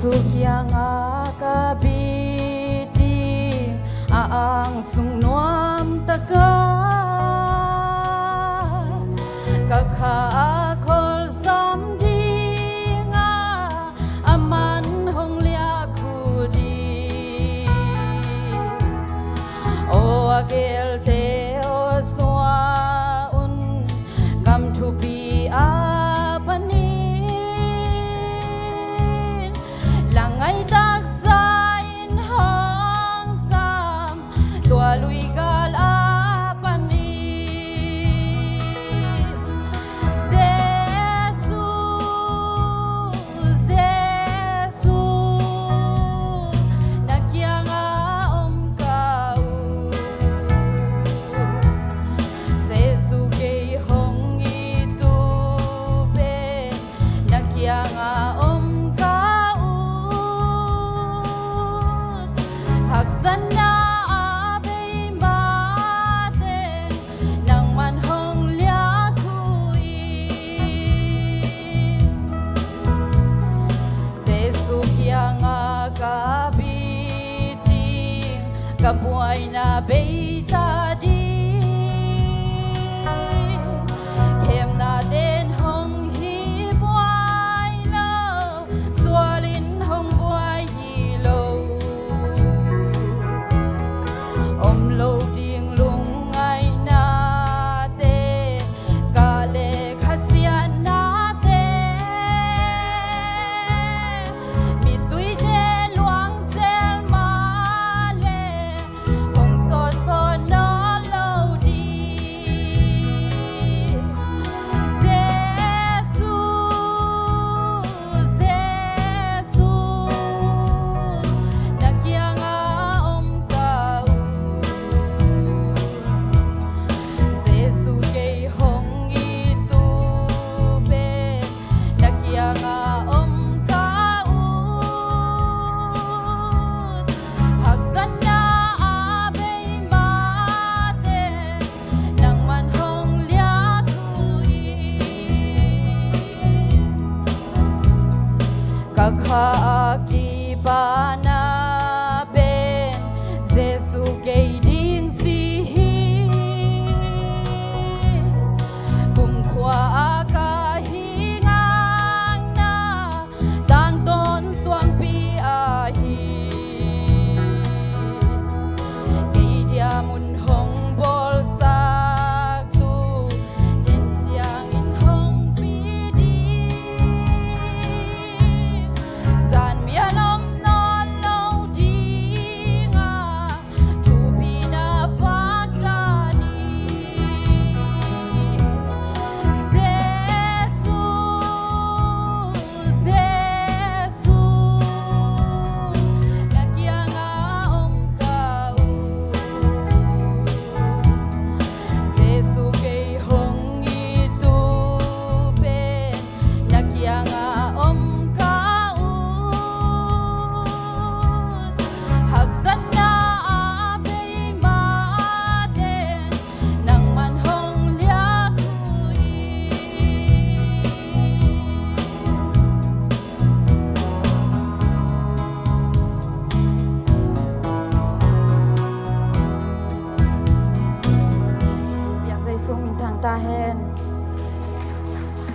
Suk yang akabiti aang sung nuam taka kakha khol som di nga aman hong lia khudi o agel te o swa un kam thu pi apanin langai tak sa in hang sam tua lui gal apanin Jesu nakyanga om kau Jesu ke hong itu be nakyanga om kau haksan na abe maten nang man hong lia kui Jesu kyang akabiting kabuay na beita di kem na den hong hibuay lo sualin hong buay hilo om lo ding lungay natin kale khasian natin mituy de luang sel male hong so so no lo di Jesu nakyanga om kau Jesu ke hong itu be nakyanga om kau haksan na abe maten nang man hong lia kui kakha akibana ben Jesu ke ding sihi kum khwa akahingang na tang ton suang pi ahi kay dia mun hong bol sak tu den siang in hong pi di san mi alom non lo di nga tu pi na fak ta ni Jesu nakyanga om kau Jesu ke hong itu ben nakyanga om kau haksan na abe maten nang man hong lia kui Biak Giêsu mình thằng ta hen